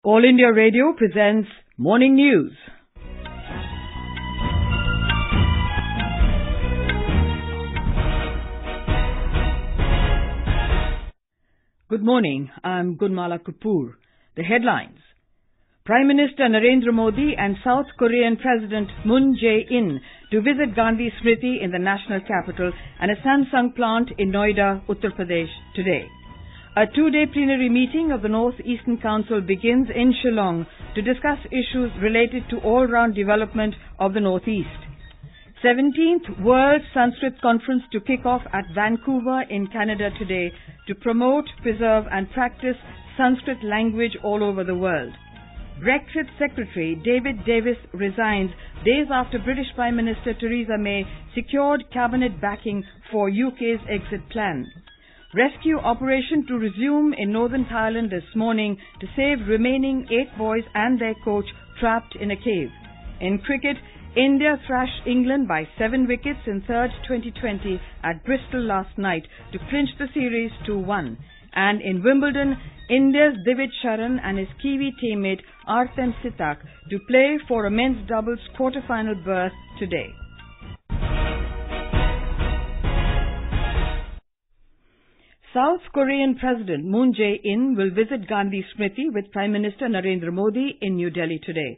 All India Radio presents Morning News. Good morning. I'm Gunmala Kapoor. The headlines. Prime Minister Narendra Modi and South Korean President Moon Jae-in to visit Gandhi Smriti in the national capital and a Samsung plant in Noida, Uttar Pradesh today. A two-day plenary meeting of the North Eastern Council begins in Shillong to discuss issues related to all-round development of the Northeast. 17th World Sanskrit Conference to kick off at Vancouver in Canada today to promote, preserve and practice Sanskrit language all over the world. Brexit Secretary David Davis resigns days after British Prime Minister Theresa May secured cabinet backing for UK's exit plan. Rescue operation to resume in Northern Thailand this morning to save remaining 8 boys and their coach trapped in a cave. In cricket, India thrashed England by 7 wickets in third T20 at Bristol last night to clinch the series 2-1. And in Wimbledon, India's Divid Sharan and his Kiwi teammate Artem Sitak to play for a men's doubles quarter-final berth today. South Korean President Moon Jae-in will visit Gandhi Smriti with Prime Minister Narendra Modi in New Delhi today.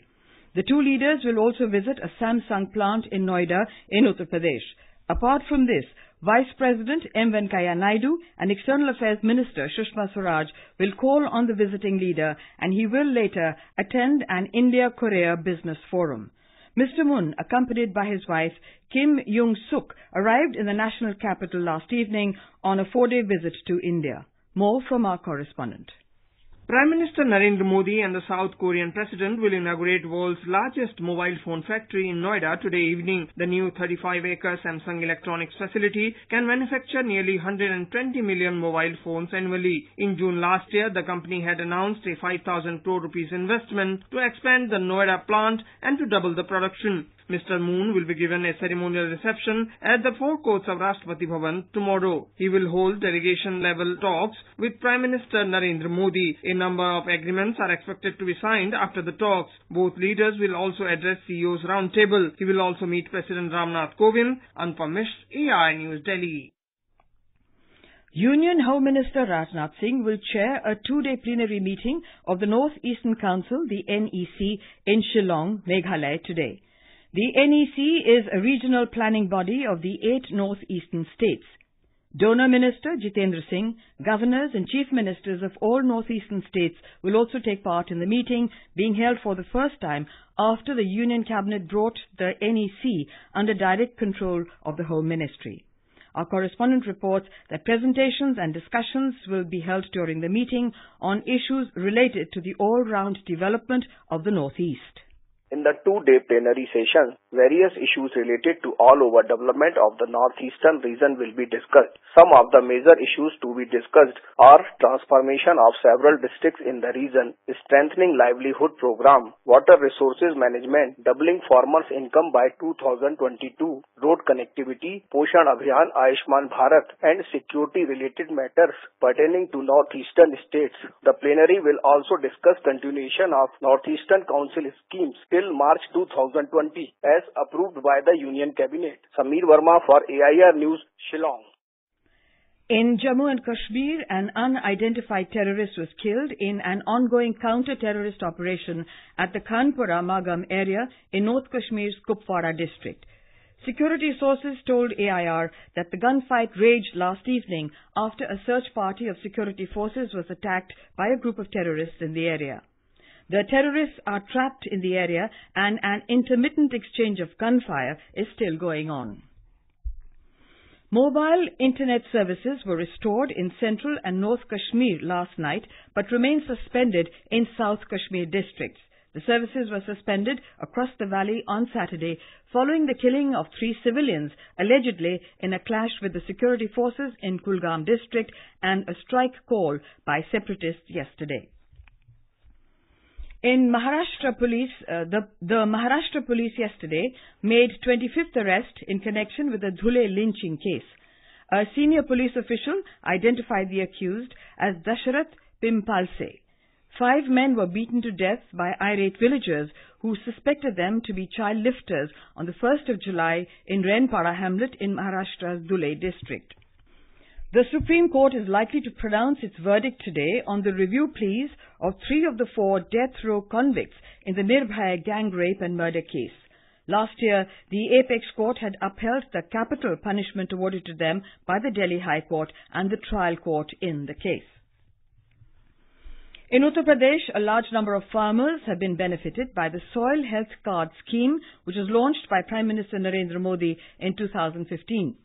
The two leaders will also visit a Samsung plant in Noida in Uttar Pradesh. Apart from this, Vice President M. Venkaiah Naidu and External Affairs Minister Sushma Swaraj will call on the visiting leader, and he will later attend an India-Korea business forum. Mr. Moon, accompanied by his wife, Kim Young-suk, arrived in the national capital last evening on a 4-day visit to India. More from our correspondent. Prime Minister Narendra Modi and the South Korean President will inaugurate world's largest mobile phone factory in Noida today evening. The new 35-acre Samsung Electronics facility can manufacture nearly 120 million mobile phones annually. In June last year, the company had announced a 5,000 crore rupees investment to expand the Noida plant and to double the production. Mr. Moon will be given a ceremonial reception at the forecourts of Rashtrapati Bhavan tomorrow. He will hold delegation-level talks with Prime Minister Narendra Modi. A number of agreements are expected to be signed after the talks. Both leaders will also address CEO's roundtable. He will also meet President Ramnath Kovind. Anupam Mishra, AI News, Delhi. Union Home Minister Rajnath Singh will chair a 2-day plenary meeting of the North Eastern Council, the NEC, in Shillong, Meghalaya today. The NEC is a regional planning body of the 8 northeastern states. Donor Minister Jitendra Singh, governors and chief ministers of all northeastern states will also take part in the meeting, being held for the first time after the Union Cabinet brought the NEC under direct control of the Home Ministry. Our correspondent reports that presentations and discussions will be held during the meeting on issues related to the all-round development of the Northeast. In the 2-day plenary session, various issues related to all-over development of the northeastern region will be discussed. Some of the major issues to be discussed are transformation of several districts in the region, strengthening livelihood program, water resources management, doubling farmers' income by 2022, road connectivity, Poshan Abhiyan, Ayushman Bharat, and security-related matters pertaining to northeastern states. The plenary will also discuss continuation of Northeastern Council schemes till March 2020 as approved by the Union Cabinet. Sameer Verma for AIR News, Shillong. In Jammu and Kashmir, an unidentified terrorist was killed in an ongoing counter-terrorist operation at the Khanpura Magam area in North Kashmir's Kupwara district. Security sources told AIR that the gunfight raged last evening after a search party of security forces was attacked by a group of terrorists in the area. The terrorists are trapped in the area and an intermittent exchange of gunfire is still going on. Mobile internet services were restored in Central and North Kashmir last night but remain suspended in South Kashmir districts. The services were suspended across the valley on Saturday following the killing of 3 civilians, allegedly in a clash with the security forces in Kulgam district and a strike call by separatists yesterday. In Maharashtra police, the Maharashtra police yesterday made 25th arrest in connection with the Dhule lynching case. A senior police official identified the accused as Dasharath Pimpalse. 5 men were beaten to death by irate villagers who suspected them to be child lifters on the 1st of July in Renpara hamlet in Maharashtra's Dhule district. The Supreme Court is likely to pronounce its verdict today on the review pleas of 3 of the 4 death row convicts in the Nirbhaya gang rape and murder case. Last year, the Apex Court had upheld the capital punishment awarded to them by the Delhi High Court and the trial court in the case. In Uttar Pradesh, a large number of farmers have been benefited by the Soil Health Card scheme, which was launched by Prime Minister Narendra Modi in 2015.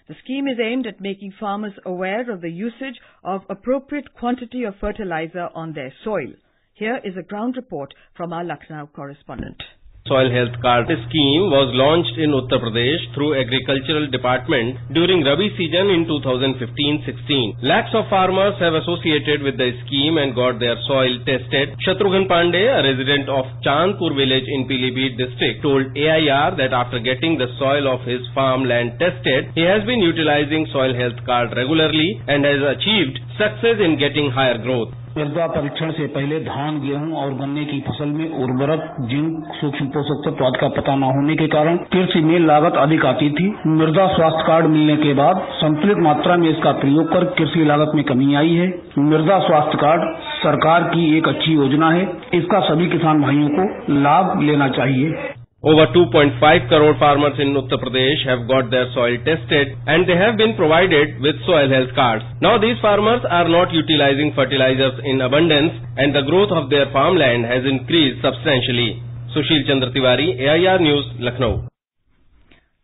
The scheme is aimed at making farmers aware of the usage of appropriate quantity of fertilizer on their soil. Here is a ground report from our Lucknow correspondent. Soil Health Card scheme was launched in Uttar Pradesh through Agricultural Department during Rabi season in 2015-16. Lakhs of farmers have associated with the scheme and got their soil tested. Shatrughan Pandey, a resident of Chandpur village in Pilibhit district, told AIR that after getting the soil of his farmland tested, he has been utilizing Soil Health Card regularly and has achieved success in getting higher growth. मृदा परीक्षण से पहले धान, गेहूं और गन्ने की फसल में उर्वरक, जिंक, सूक्ष्म पोषक तत्व आदि का पता न होने के कारण कृषि में लागत अधिक आती थी। मृदा स्वास्थ्य कार्ड मिलने के बाद संतुलित मात्रा में इसका प्रयोग कर कृषि लागत में कमी आई है। मृदा स्वास्थ्य कार्ड सरकार की एक अच्छी योजना है। इसका सभी किसान भाइयों को लाभ लेना चाहिए। Over 2.5 crore farmers in Uttar Pradesh have got their soil tested and they have been provided with soil health cards. Now these farmers are not utilizing fertilizers in abundance and the growth of their farmland has increased substantially. Sushil Chandra Tiwari, AIR News, Lucknow.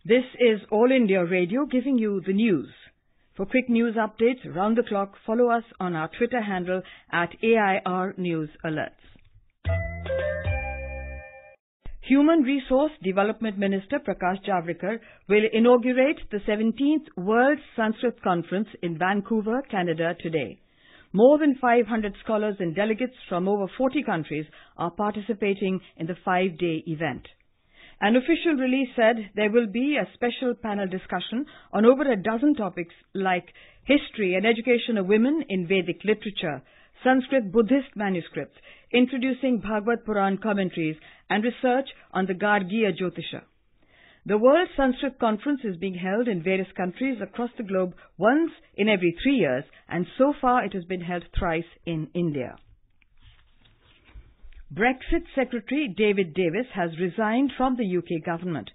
This is All India Radio giving you the news. For quick news updates round the clock, follow us on our Twitter handle at AIR News Alerts. Human Resource Development Minister Prakash Javadekar will inaugurate the 17th World Sanskrit Conference in Vancouver, Canada today. More than 500 scholars and delegates from over 40 countries are participating in the 5-day event. An official release said there will be a special panel discussion on over a dozen topics like history and education of women in Vedic literature, Sanskrit Buddhist manuscripts, introducing Bhagavad Puran commentaries, and research on the Gargiya Jyotisha. The World Sanskrit Conference is being held in various countries across the globe once in every 3 years, and so far it has been held thrice in India. Brexit Secretary David Davis has resigned from the UK government.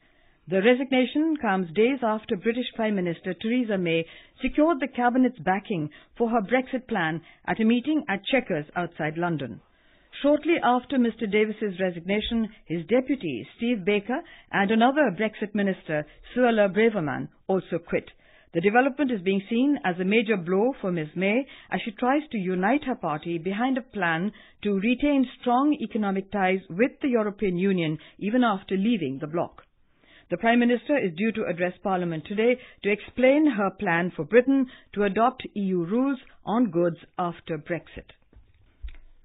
The resignation comes days after British Prime Minister Theresa May secured the Cabinet's backing for her Brexit plan at a meeting at Chequers outside London. Shortly after Mr. Davis's resignation, his deputy, Steve Baker, and another Brexit minister, Suella Braverman, also quit. The development is being seen as a major blow for Ms. May as she tries to unite her party behind a plan to retain strong economic ties with the European Union even after leaving the bloc. The Prime Minister is due to address Parliament today to explain her plan for Britain to adopt EU rules on goods after Brexit.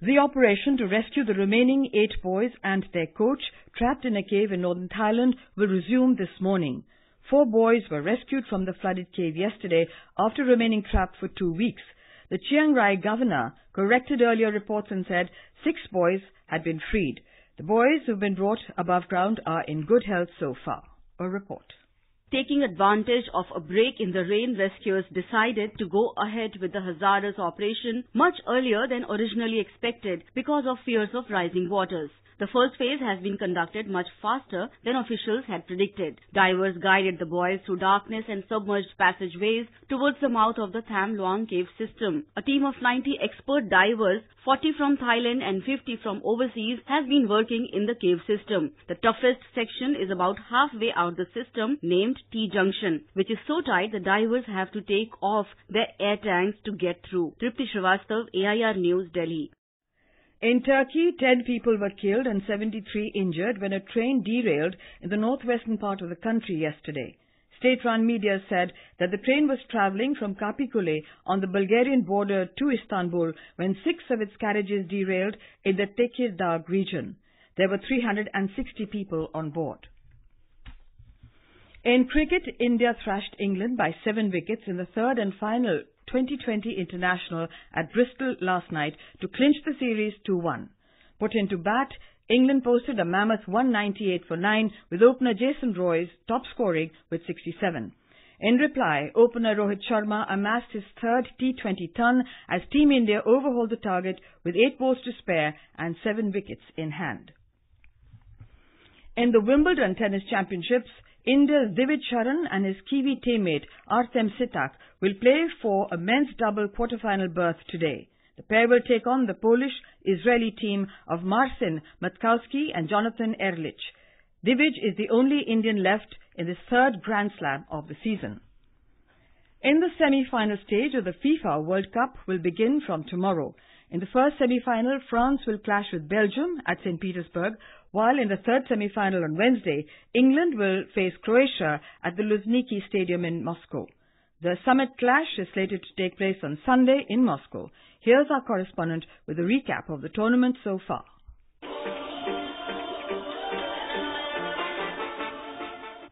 The operation to rescue the remaining 8 boys and their coach trapped in a cave in northern Thailand will resume this morning. 4 boys were rescued from the flooded cave yesterday after remaining trapped for 2 weeks. The Chiang Rai governor corrected earlier reports and said 6 boys had been freed. The boys who have been brought above ground are in good health so far. A report. Taking advantage of a break in the rain, rescuers decided to go ahead with the Hazaras operation much earlier than originally expected because of fears of rising waters. The first phase has been conducted much faster than officials had predicted. Divers guided the boys through darkness and submerged passageways towards the mouth of the Tham Luang cave system. A team of 90 expert divers, 40 from Thailand and 50 from overseas, has been working in the cave system. The toughest section is about halfway out the system, named T-junction, which is so tight the divers have to take off their air tanks to get through. Tripti Srivastav, AIR News, Delhi. In Turkey, 10 people were killed and 73 injured when a train derailed in the northwestern part of the country yesterday. State-run media said that the train was travelling from Kapikule on the Bulgarian border to Istanbul when 6 of its carriages derailed in the Tekirdağ region. There were 360 people on board. In cricket, India thrashed England by 7 wickets in the third and final T20 international at Bristol last night to clinch the series 2-1. Put into bat, England posted a mammoth 198 for 9 with opener Jason Roy top scoring with 67. In reply, opener Rohit Sharma amassed his third T20 ton as Team India overhauled the target with 8 balls to spare and 7 wickets in hand. In the Wimbledon Tennis Championships, India's Divid Sharan and his Kiwi teammate Artem Sitak will play for a men's double quarter-final berth today. The pair will take on the Polish-Israeli team of Marcin Matkowski and Jonathan Erlich. Divid is the only Indian left in this third Grand Slam of the season. In the semi-final stage of the FIFA World Cup will begin from tomorrow. In the first semi-final, France will clash with Belgium at St. Petersburg, while in the third semi-final on Wednesday, England will face Croatia at the Luzhniki Stadium in Moscow. The summit clash is slated to take place on Sunday in Moscow. Here's our correspondent with a recap of the tournament so far.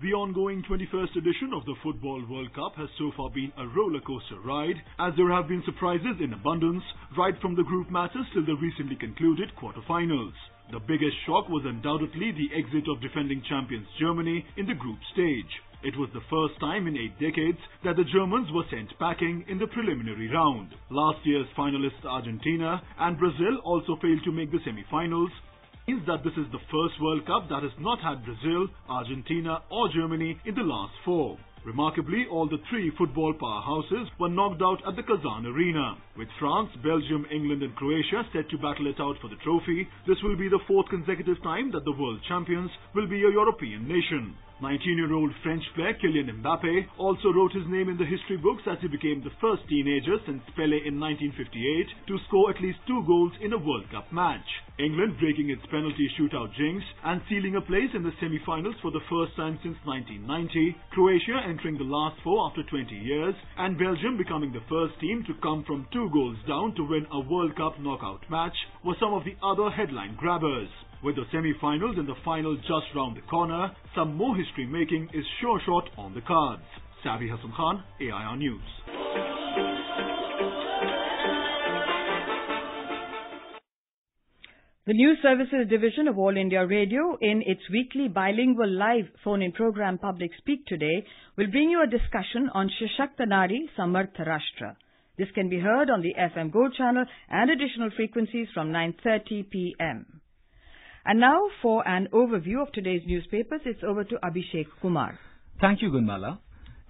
The ongoing 21st edition of the Football World Cup has so far been a roller coaster ride, as there have been surprises in abundance, right from the group matches till the recently concluded quarterfinals. The biggest shock was undoubtedly the exit of defending champions Germany in the group stage. It was the first time in 8 decades that the Germans were sent packing in the preliminary round. Last year's finalists Argentina and Brazil also failed to make the semi-finals. Means that this is the first World Cup that has not had Brazil, Argentina or Germany in the last 4. Remarkably, all the 3 football powerhouses were knocked out at the Kazan Arena. With France, Belgium, England and Croatia set to battle it out for the trophy, this will be the 4th consecutive time that the world champions will be a European nation. 19-year-old French player Kylian Mbappe also wrote his name in the history books as he became the first teenager since Pelé in 1958 to score at least 2 goals in a World Cup match. England breaking its penalty shootout jinx and sealing a place in the semi-finals for the first time since 1990, Croatia entering the last 4 after 20 years, and Belgium becoming the first team to come from 2 goals down to win a World Cup knockout match were some of the other headline grabbers. With the semi-finals and the final just round the corner, some more history-making is sure shot on the cards. Savi Hassan Khan, AIR News. The News Services Division of All India Radio, in its weekly bilingual live phone-in program Public Speak Today, will bring you a discussion on Shashakta Nari Samartha Rashtra. This can be heard on the FM Go channel and additional frequencies from 9:30 p.m. And now for an overview of today's newspapers, it's over to Abhishek Kumar. Thank you, Gunmala.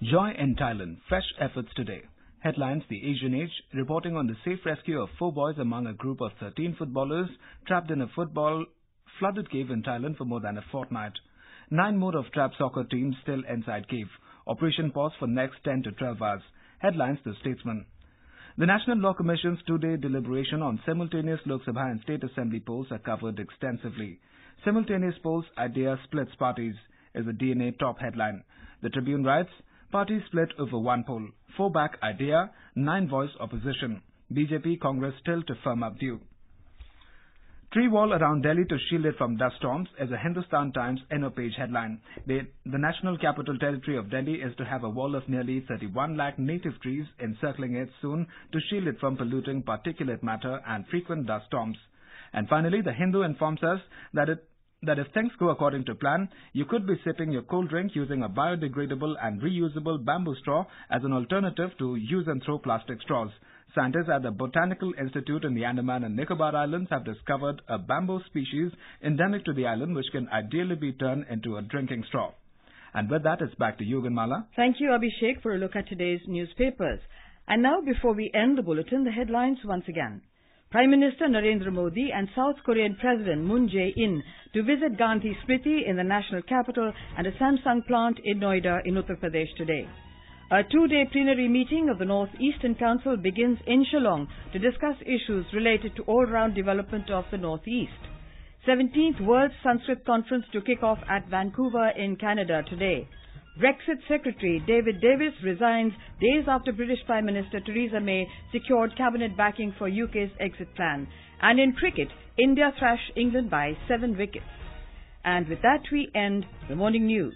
Joy in Thailand, fresh efforts today. Headlines: The Asian Age, reporting on the safe rescue of 4 boys among a group of 13 footballers trapped in a football-flooded cave in Thailand for more than a fortnight. 9 more of trapped soccer teams still inside cave. Operation pause for next 10 to 12 hours. Headlines: The Statesman. The National Law Commission's 2-day deliberation on simultaneous Lok Sabha and State Assembly polls are covered extensively. Simultaneous polls, idea splits parties, is the DNA top headline. The Tribune writes, parties split over 1 poll. 4 back idea, 9 voice opposition. BJP Congress still to firm up due. Tree wall around Delhi to shield it from dust storms is a Hindustan Times inner page headline. The National Capital Territory of Delhi is to have a wall of nearly 31 lakh native trees encircling it soon to shield it from polluting particulate matter and frequent dust storms. And finally, the Hindu informs us that if things go according to plan, you could be sipping your cold drink using a biodegradable and reusable bamboo straw as an alternative to use and throw plastic straws. Scientists at the Botanical Institute in the Andaman and Nicobar Islands have discovered a bamboo species endemic to the island which can ideally be turned into a drinking straw. And with that, it's back to you, Gunmala. Thank you, Abhishek, for a look at today's newspapers. And now, before we end the bulletin, the headlines once again. Prime Minister Narendra Modi and South Korean President Moon Jae-in to visit Gandhi Smriti in the national capital and a Samsung plant in Noida in Uttar Pradesh today. A 2-day plenary meeting of the North Eastern Council begins in Shillong to discuss issues related to all-round development of the Northeast. 17th World Sanskrit Conference to kick off at Vancouver in Canada today. Brexit Secretary David Davis resigns days after British Prime Minister Theresa May secured cabinet backing for UK's exit plan. And in cricket, India thrashed England by 7 wickets. And with that, we end the morning news.